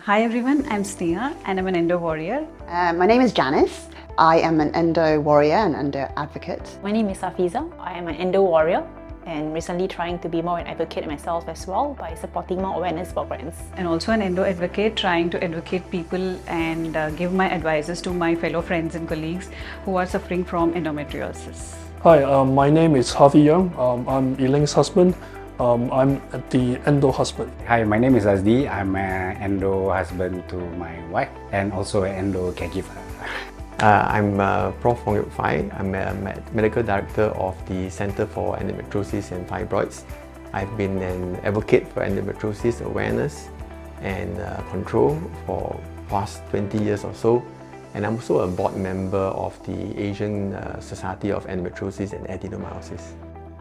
Hi everyone, I'm Sneha and I'm an Endo Warrior. My name is Janice. I am an Endo Warrior and Endo Advocate. My name is Afiza. I am an Endo Warrior and recently trying to be more an advocate myself as well by supporting more awareness for brands. And also an Endo Advocate, trying to educate people and give my advices to my fellow friends and colleagues who are suffering from endometriosis. Hi, my name is Harvey Young. I'm Elaine's husband. I'm at the Endo Husband. Hi, my name is Azdi. I'm an Endo husband to my wife and also an Endo caregiver. I'm Prof. Wong Yok Fai. I'm a medical director of the Center for Endometriosis and Fibroids. I've been an advocate for endometriosis awareness and control for past 20 years or so. And I'm also a board member of the Asian Society of Endometriosis and Adenomyosis.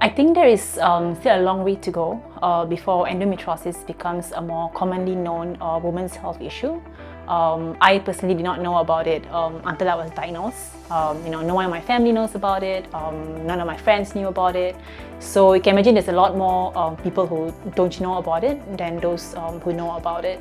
I think there is still a long way to go before endometriosis becomes a more commonly known women's health issue. I personally did not know about it until I was diagnosed. No one in my family knows about it. None of my friends knew about it. So you can imagine there's a lot more people who don't know about it than those who know about it.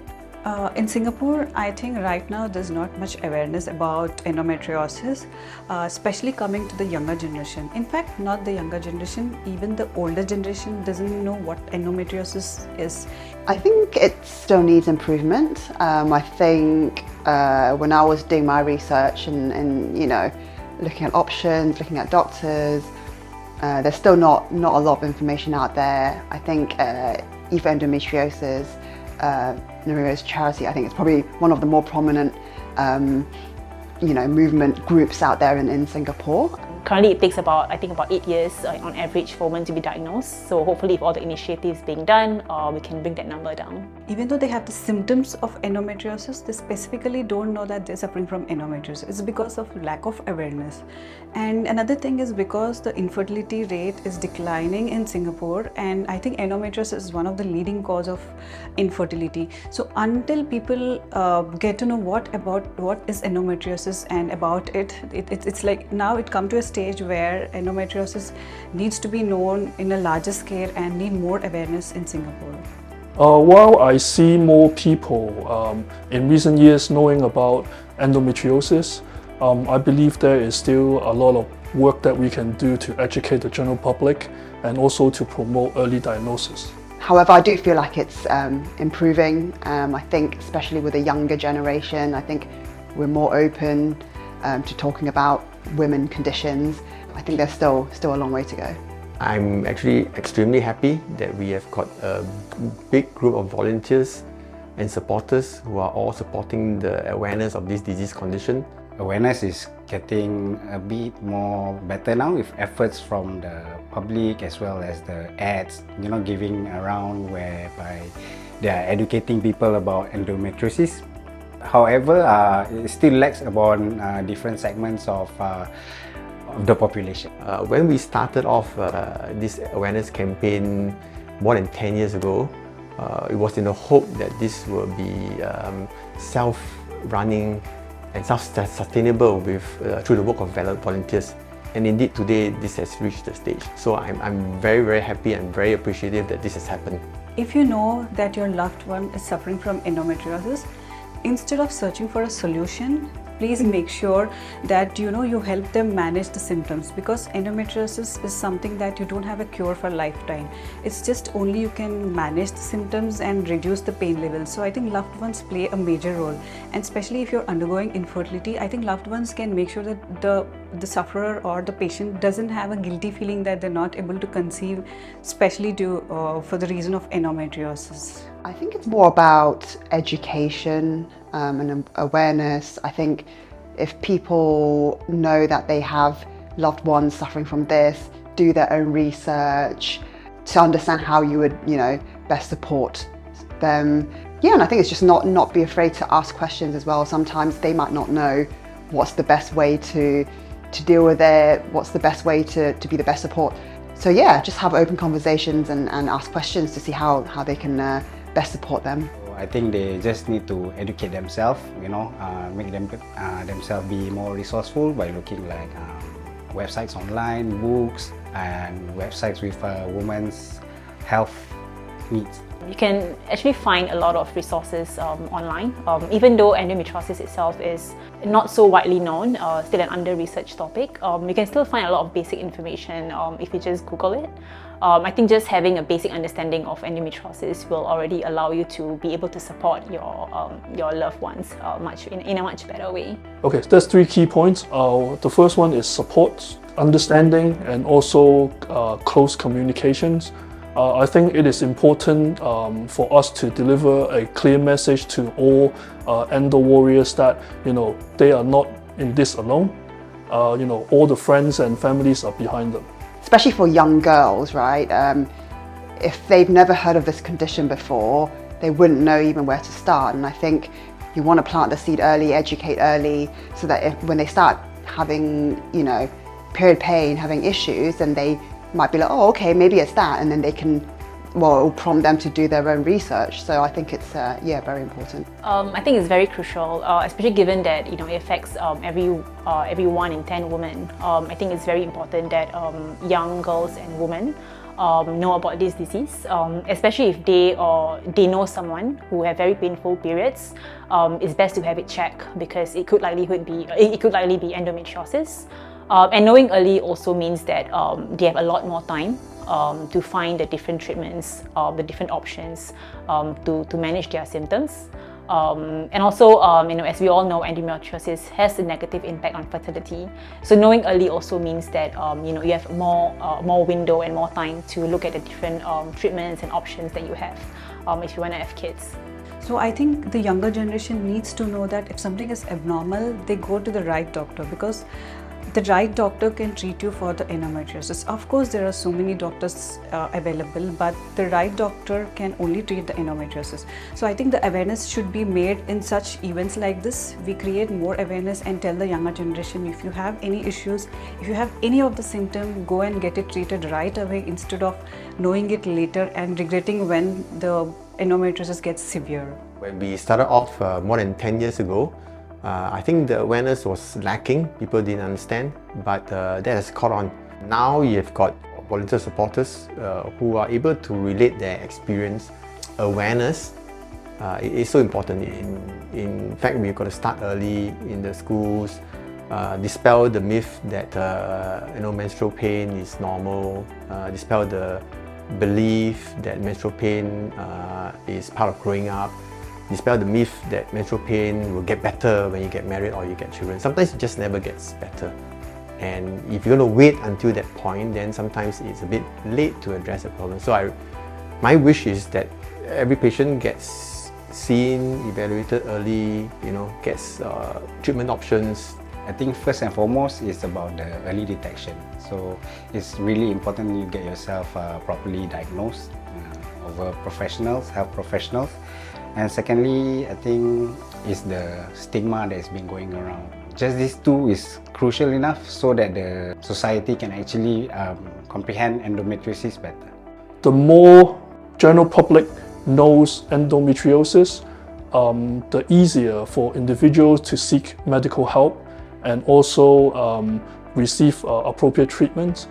In Singapore, I think right now there's not much awareness about endometriosis, especially coming to the younger generation. In fact, not the younger generation, even the older generation doesn't know what endometriosis is. I think it still needs improvement. I think when I was doing my research and looking at options, looking at doctors, there's still not a lot of information out there. I think even endometriosis, Nuri's charity, I think it's probably one of the more prominent movement groups out there in Singapore. Currently, it takes about 8 years on average for women to be diagnosed. So hopefully, if all the initiatives being done, we can bring that number down. Even though they have the symptoms of endometriosis, they specifically don't know that they're suffering from endometriosis. It's because of lack of awareness. And another thing is because the infertility rate is declining in Singapore, and I think endometriosis is one of the leading cause of infertility. So until people get to know what is endometriosis and about it's like now it come to a stage where endometriosis needs to be known in a larger scale and need more awareness in Singapore. While I see more people in recent years knowing about endometriosis, I believe there is still a lot of work that we can do to educate the general public and also to promote early diagnosis. However, I do feel like it's improving. I think especially with the younger generation, I think we're more open to talking about women conditions. I think there's still a long way to go. I'm actually extremely happy that we have got a big group of volunteers and supporters who are all supporting the awareness of this disease condition. Awareness is getting a bit more better now with efforts from the public as well as the ads, giving around whereby they are educating people about endometriosis. However, it still lacks upon different segments of the population. When we started off this awareness campaign more than 10 years ago, it was in the hope that this will be self-running and self-sustainable through the work of volunteers. And indeed today this has reached the stage. So I'm very, very happy and very appreciative that this has happened. If you know that your loved one is suffering from endometriosis, instead of searching for a solution, please make sure that you help them manage the symptoms, because endometriosis is something that you don't have a cure for a lifetime. It's just only you can manage the symptoms and reduce the pain levels. So I think loved ones play a major role, and especially if you're undergoing infertility, I think loved ones can make sure that the sufferer or the patient doesn't have a guilty feeling that they're not able to conceive, especially for the reason of endometriosis. I think it's more about education and awareness. I think if people know that they have loved ones suffering from this, do their own research to understand how you would, best support them. Yeah, and I think it's just not be afraid to ask questions as well. Sometimes they might not know what's the best way to deal with it, what's the best way to be the best support. So yeah, just have open conversations and ask questions to see how they can best support them. I think they just need to educate themselves, make themselves be more resourceful by looking like websites online, books, and websites with women's health needs. You can actually find a lot of resources online. Even though endometriosis itself is not so widely known, still an under-researched topic, you can still find a lot of basic information if you just Google it. I think just having a basic understanding of endometriosis will already allow you to be able to support your loved ones in a much better way. Okay, so that's 3 key points. The first one is support, understanding, and also close communications. I think it is important for us to deliver a clear message to all Endo Warriors that, they are not in this alone. All the friends and families are behind them. Especially for young girls, right? If they've never heard of this condition before, they wouldn't know even where to start. And I think you want to plant the seed early, educate early, so that when they start having, period pain, having issues, then they might be like, oh, okay, maybe it's that, and then they can, it will prompt them to do their own research. So I think it's, very important. I think it's very crucial, especially given that it affects every 1 in 10 women. I think it's very important that young girls and women know about this disease, especially if they know someone who have very painful periods. It's best to have it checked because it could likely be endometriosis. And knowing early also means that they have a lot more time to find the different treatments, the different options to manage their symptoms. And also, as we all know, endometriosis has a negative impact on fertility. So knowing early also means that you have more window and more time to look at the different treatments and options that you have if you want to have kids. So I think the younger generation needs to know that if something is abnormal, they go to the right doctor, because the right doctor can treat you for the endometriosis. Of course, there are so many doctors available, but the right doctor can only treat the endometriosis. So I think the awareness should be made in such events like this. We create more awareness and tell the younger generation, if you have any issues, if you have any of the symptoms, go and get it treated right away instead of knowing it later and regretting when the endometriosis gets severe. When we started off more than 10 years ago, I think the awareness was lacking. People didn't understand, but that has caught on. Now you've got volunteer supporters who are able to relate their experience. Awareness is so important. In fact, we've got to start early in the schools, dispel the myth that menstrual pain is normal, dispel the belief that menstrual pain is part of growing up, dispel the myth that menstrual pain will get better when you get married or you get children. Sometimes it just never gets better. And if you're going to wait until that point, then sometimes it's a bit late to address the problem. So my wish is that every patient gets seen, evaluated early, gets treatment options. I think first and foremost is about the early detection. So it's really important you get yourself properly diagnosed over professionals, health professionals. And secondly, I think is the stigma that has been going around. Just these two is crucial enough so that the society can actually comprehend endometriosis better. The more general public knows endometriosis, the easier for individuals to seek medical help and also receive appropriate treatment.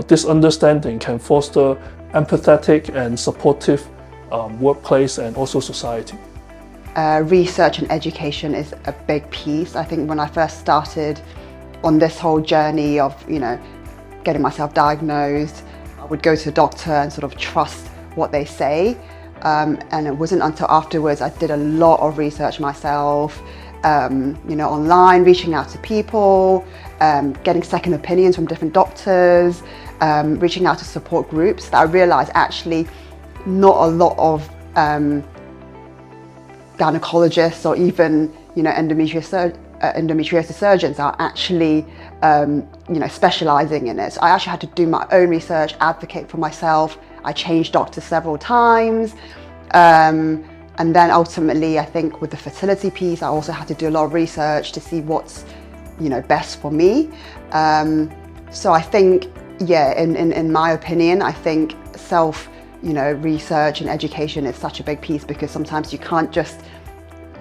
This understanding can foster empathetic and supportive workplace and also society. Research and education is a big piece. I think when I first started on this whole journey of, getting myself diagnosed, I would go to the doctor and sort of trust what they say. And it wasn't until afterwards I did a lot of research myself, online, reaching out to people, getting second opinions from different doctors, reaching out to support groups, that I realized actually not a lot of gynecologists or even endometriosis surgeons are actually specializing in it. So I actually had to do my own research, advocate for myself. I changed doctors several times, and then ultimately I think with the fertility piece I also had to do a lot of research to see what's best for me. So I think in my opinion, I think research and education is such a big piece, because sometimes you can't just,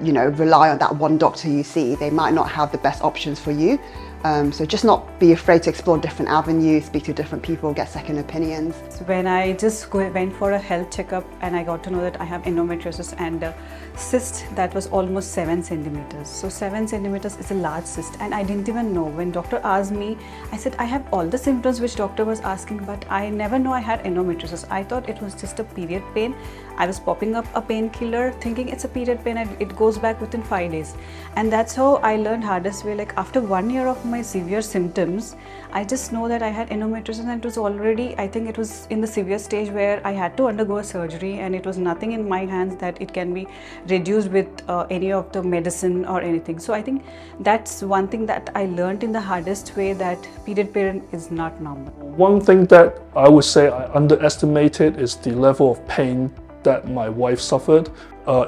rely on that one doctor you see. They might not have the best options for you. So just not be afraid to explore different avenues, speak to different people, get second opinions. So when I just went for a health checkup and I got to know that I have endometriosis and a cyst that was almost 7 centimeters. So 7 centimeters is a large cyst, and I didn't even know. When doctor asked me, I said I have all the symptoms which doctor was asking, but I never know I had endometriosis. I thought it was just a period pain. I was popping up a painkiller thinking it's a period pain and it goes back within 5 days. And that's how I learned hardest way. Like after 1 year of my severe symptoms, I just know that I had endometriosis, and it was already, I think it was in the severe stage where I had to undergo a surgery, and it was nothing in my hands that it can be reduced with any of the medicine or anything. So I think that's one thing that I learned in the hardest way, that period pain is not normal. One thing that I would say I underestimated is the level of pain that my wife suffered.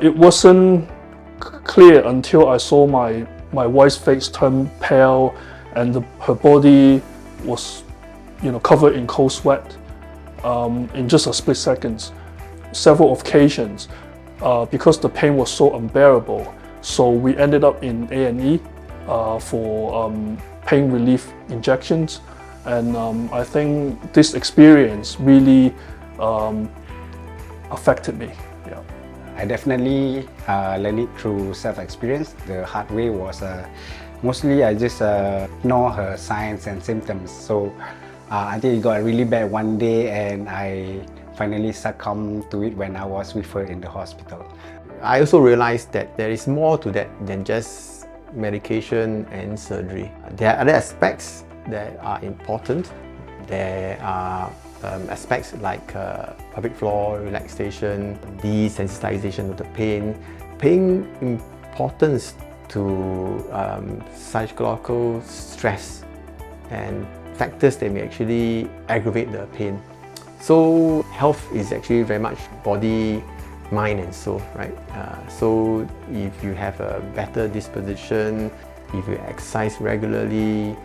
It wasn't clear until I saw my wife's face turn pale, and her body was, covered in cold sweat in just a split seconds. Several occasions, because the pain was so unbearable. So we ended up in A&E for pain relief injections, and I think this experience really affected me. Yeah. I definitely learned it through self-experience. The hard way was mostly I just know her signs and symptoms. So until it got really bad one day, and I finally succumbed to it when I was with her in the hospital. I also realized that there is more to that than just medication and surgery. There are other aspects that are important. There are aspects like pelvic floor relaxation, desensitization of the pain, paying importance to psychological stress and factors that may actually aggravate the pain. So health is actually very much body, mind and soul, right? So if you have a better disposition, if you exercise regularly,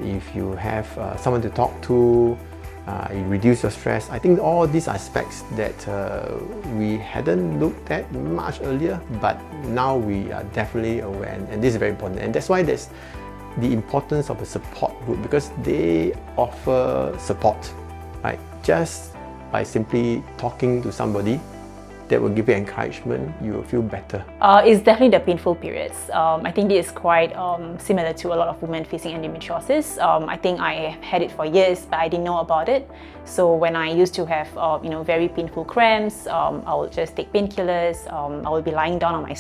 if you have someone to talk to, you reduce your stress. I think all these aspects that we hadn't looked at much earlier, but now we are definitely aware, and this is very important. And that's why there's the importance of a support group, because they offer support, right? Just by simply talking to somebody that will give you encouragement, you will feel better. It's definitely the painful periods. I think this is quite similar to a lot of women facing endometriosis. I think I have had it for years, but I didn't know about it. So when I used to have very painful cramps, I would just take painkillers. I would be lying down on my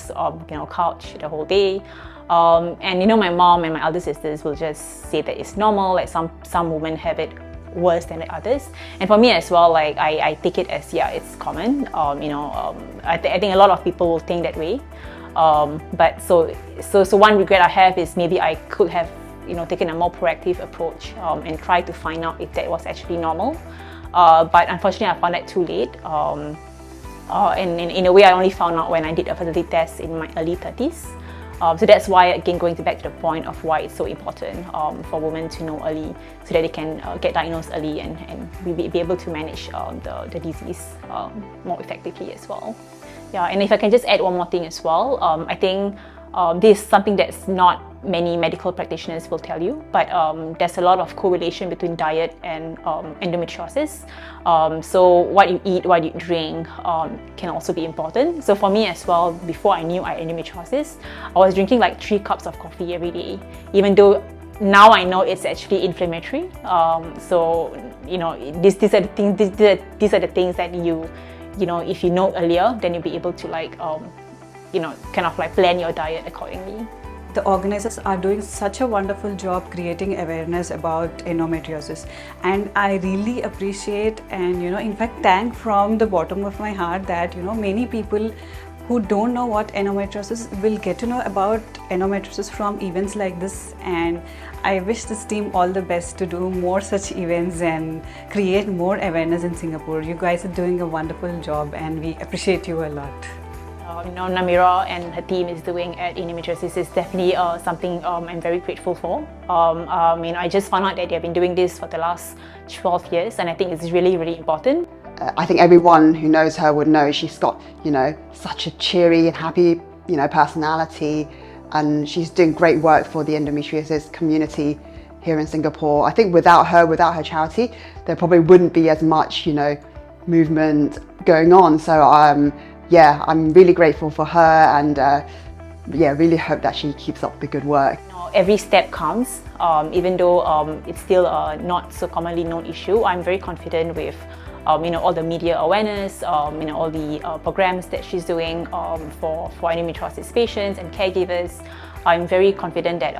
couch the whole day. And my mom and my elder sisters will just say that it's normal. Like some women have it worse than the others, and for me as well, like I take it as, yeah, it's common. I think a lot of people will think that way, but so one regret I have is maybe I could have taken a more proactive approach and try to find out if that was actually normal, but unfortunately I found that too late, and in a way I only found out when I did a fertility test in my early 30s. So that's why, again, going back to the point of why it's so important for women to know early, so that they can get diagnosed early and be able to manage the disease more effectively as well. Yeah, and if I can just add one more thing as well, I think this is something that's not many medical practitioners will tell you, but there's a lot of correlation between diet and endometriosis. So what you eat, what you drink can also be important. So for me as well, before I knew I had endometriosis, I was drinking like 3 cups of coffee every day, even though now I know it's actually inflammatory. So these are the things that if you know earlier, then you'll be able to kind of plan your diet accordingly. The organizers are doing such a wonderful job creating awareness about endometriosis, and I really appreciate and in fact thank from the bottom of my heart that many people who don't know what endometriosis will get to know about endometriosis from events like this, and I wish this team all the best to do more such events and create more awareness in Singapore. You guys are doing a wonderful job and we appreciate you a lot. Namira and her team is doing at Endometriosis is definitely something I'm very grateful for. I just found out that they've been doing this for the last 12 years, and I think it's really, really important. I think everyone who knows her would know she's got, such a cheery and happy, personality. and she's doing great work for the endometriosis community here in Singapore. I think without her charity, there probably wouldn't be as much, movement going on. So yeah, I'm really grateful for her, and yeah, really hope that she keeps up the good work. Every step counts, even though it's still a not so commonly known issue. I'm very confident with all the media awareness, all the programs that she's doing for endometriosis patients and caregivers. I'm very confident that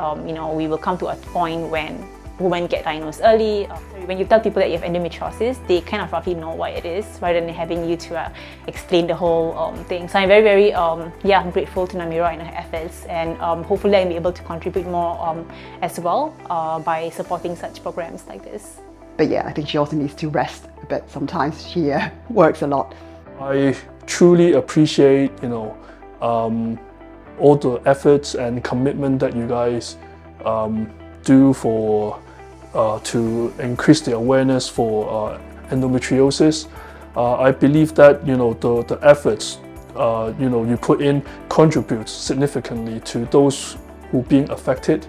we will come to a point when women get diagnosed early. When you tell people that you have endometriosis, they kind of roughly know what it is, rather than having you to explain the whole thing. So I'm very, very I'm grateful to Namira and her efforts, and hopefully I'll be able to contribute more as well by supporting such programs like this. But yeah, I think she also needs to rest a bit sometimes. She works a lot. I truly appreciate, all the efforts and commitment that you guys do for to increase the awareness for endometriosis. I believe that the efforts you put in contributes significantly to those who being affected,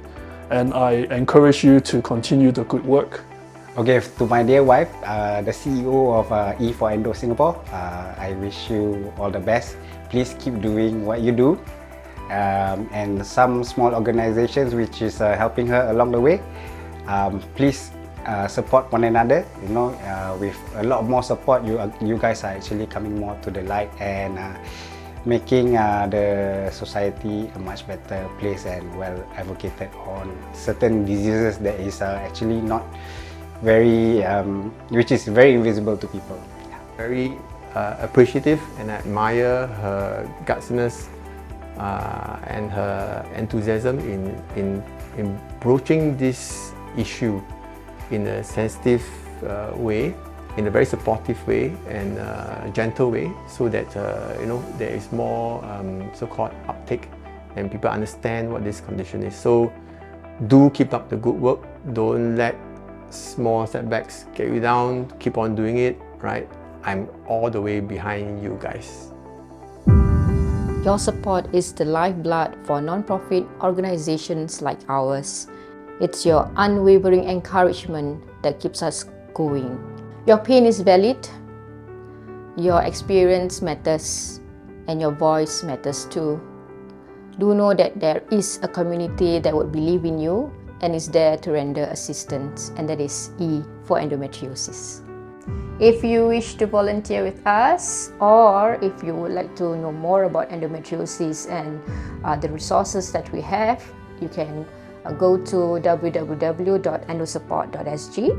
and I encourage you to continue the good work. Okay, to my dear wife, the CEO of E for Endo Singapore, I wish you all the best. Please keep doing what you do, and some small organizations which is helping her along the way. Please support one another. With a lot more support, you guys are actually coming more to the light and making the society a much better place and well advocated on certain diseases that is actually not very, which is very invisible to people. Very appreciative, and I admire her gutsiness and her enthusiasm in broaching this issue in a sensitive way, in a very supportive way and gentle way, so that there is more so-called uptake and people understand what this condition is. So do keep up the good work. Don't let small setbacks get you down. Keep on doing it, right? I'm all the way behind you guys. Your support is the lifeblood for non-profit organizations like ours. It's your unwavering encouragement that keeps us going. Your pain is valid, your experience matters, and your voice matters too. Do know that there is a community that would believe in you and is there to render assistance, and that is E for Endometriosis. If you wish to volunteer with us, or if you would like to know more about endometriosis and the resources that we have, you can go to www.endosupport.sg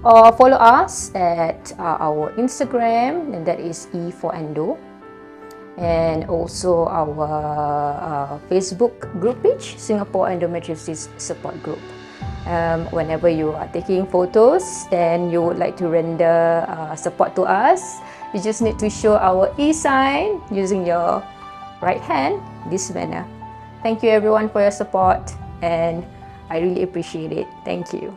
or follow us at our Instagram, and that is E for Endo, and also our Facebook group page, Singapore Endometriosis Support Group. Whenever you are taking photos and you would like to render support to us, you just need to show our E sign using your right hand, this manner. Thank you everyone for your support, and I really appreciate it. Thank you.